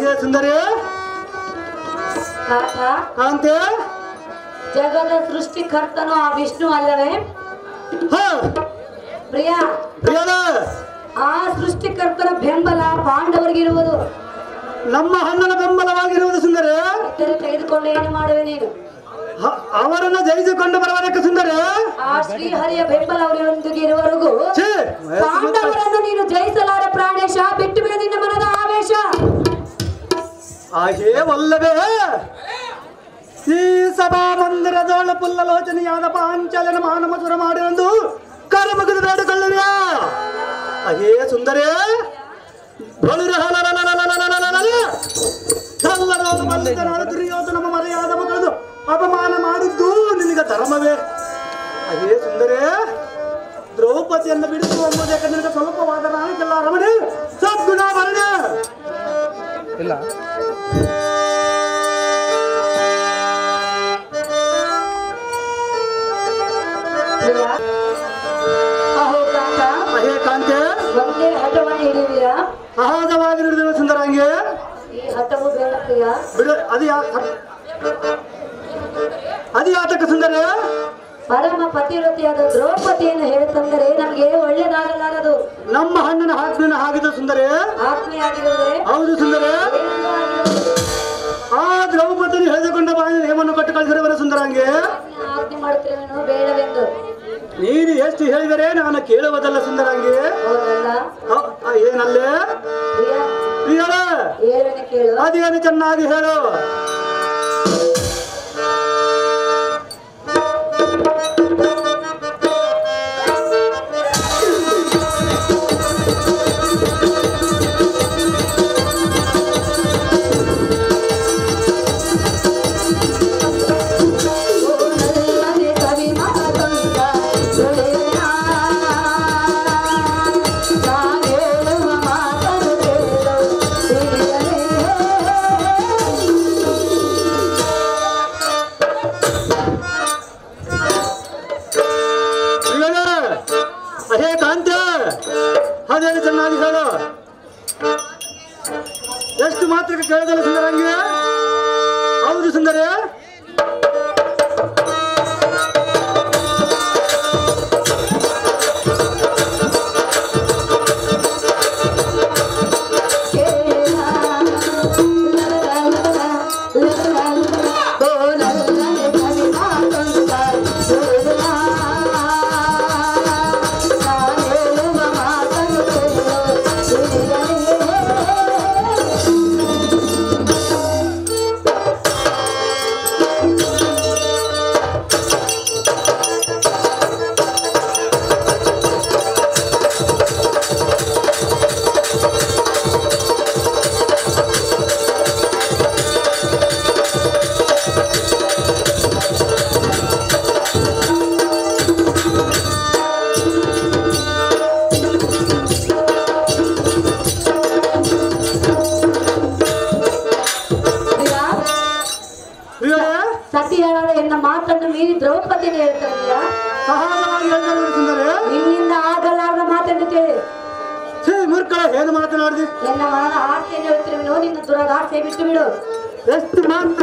ಹಾಗೆ ಸುಂದರಿ ಕಾಂತೆ ಜಗದ ಸೃಷ್ಟಿಕರ್ತನು ಆ ವಿಷ್ಣು ಅಲ್ಲವೇ? ಪ್ರಿಯ ಆ ಸೃಷ್ಟಿಕರ್ತನ ಬೆಂಬಲ ಪಾಂಡವರಿಗಿರುವುದು, ನಮ್ಮ ಅಣ್ಣನ ಬೆಂಬಲವಾಗಿರುವುದು ಸುಂದರಿ. ತೆಗೆದುಕೊಂಡು ಏನು ಮಾಡುವೆ ನೀನು? ಅವರನ್ನು ಜಯಿಸಿಕೊಂಡು ಬರುವುದಕ್ಕೆ ಸುಂದರಿ. ಆ ಶ್ರೀಹರಿಯ ಬೆಂಬಲ ಅವರೊಂದಿಗೆ ಇರುವವರೆಗೂ ಪಾಂಡವರನ್ನು ನೀನು ಜಯಿಸಲಾರ ಪ್ರಾಣೇಶ. ಬಿಟ್ಟು ಬಿಡ ನಿನ್ನ ಮನದ ಆವೇಶ. ಹಾಗೇ ಒಲ್ಲವೇ ಈ ಸಭಾ ಮಂದಿರದೊಳ ಪುಲ್ಲಲೋಚನೆಯಾದ ಪಾಂಚಾಲನ ಮಾನಮಸುರ ಮಾಡಿರೊಂದು ಕರ ಮುಗಿದು ಬೇಡಿಕೊಳ್ಳುವ್ಯಾ? ಹಾಗೇ ಸುಂದರಿ ದುರ್ಯೋಧನ ಮರೆಯಾದ ಮಕ್ಕಳದು ಅಪಮಾನ ಮಾಡಿದ್ದು ನಿನಗೆ ಧರ್ಮವೇ? ಹಾಗೇ ಸುಂದರಿ ದ್ರೌಪದಿಯನ್ನು ಬಿಡಿಸುವ ಎಂಬುದಕ್ಕೆ ನಿನಗೆ ಸ್ವಲ್ಪವಾದ ನಾಯಕೆಲ್ಲ ರಮಣಿ ಸದ್ಗುಣ ಭರಣ ಇಲ್ಲ. ಕಾಂತೆ ಒಂದೇ ಹಠವನ್ನು ಹಿಡಿಯುವಿರಾ? ಸಹಜವಾಗಿ ಹಿಡಿದಿರುವ ಸುಂದರಂಗೆ ಈ ಹಠವು ಬೇಡ ಪ್ರಿಯ. ಬಿಡು. ಅದು ಯಾತಕ್ಕೆ ಸುಂದರ? ಪರಮ ಪತಿವ್ರತೆಯಾದ ದ್ರೌಪದಿಯನ್ನು ಹೇಳುತ್ತಂದರೆ ನಮಗೆ ಒಳ್ಳೆಯದಾಗಲಾರದು. ನಮ್ಮ ಹಣ್ಣಿನ ಆಜ್ಞೆಯನ್ನು ಹಾಕಿದ ಸುಂದರೇ. ಆಜ್ಞೆಯಾಗಿರುವುದೇ? ಹೌದು ಸುಂದರೇ. ಆ ದ್ರೌಪದಿಯನ್ನು ಹೇಳಿದುಕೊಂಡ ಬಾಯಿ ನೇಮನ್ನು ಕೊಟ್ಟು ಕಳಿಸಿರುವರ ಸುಂದರಂಗೆ ಆಜ್ಞೆ ಮಾಡುತ್ತಿರುವೆನು ಬೇಡವೆಂದು. ನೀನು ಎಷ್ಟು ಹೇಳಿದರೆ ನಾನು ಕೇಳುವುದಲ್ಲ ಸುಂದರಂಗೆ. ಏನಲ್ಲೇ ಕೇಳು. ಅದೇನು ಚೆನ್ನಾಗಿ ಹೇಳು. ಅದೇನು ಚೆನ್ನಾಗಿ ಹೇಳು. ಎಷ್ಟು ಮಾತ್ರಕ್ಕೆ ಕೇಳಿದಲ್ಲ ಸುಂದರಂಗೆ? ಹೌದು ಸುಂದರೇ. ಎನ್ನ ಮಾತನ್ನು ಮೀರಿ ದ್ರೌಪದಿಯನ್ನು ಹೇಳ್ತಾರಲ್ಲ. ನಿನ್ನಿಂದ ಆಗಲಾರದ ಮಾತನ್ನು ಕೇಳಿ ಮೂರ್ಖ ಏನು ಮಾತನಾಡಿದಿ? ಎನ್ನ ಮನದ ಆಸೆಯನ್ನು ಹೇಳ್ತಿರುವೆನು. ನಿನ್ನ ದುರಾಸೆ ಬಿಟ್ಟು ಬಿಡು. ಎಷ್ಟು ಮಾತ್ರ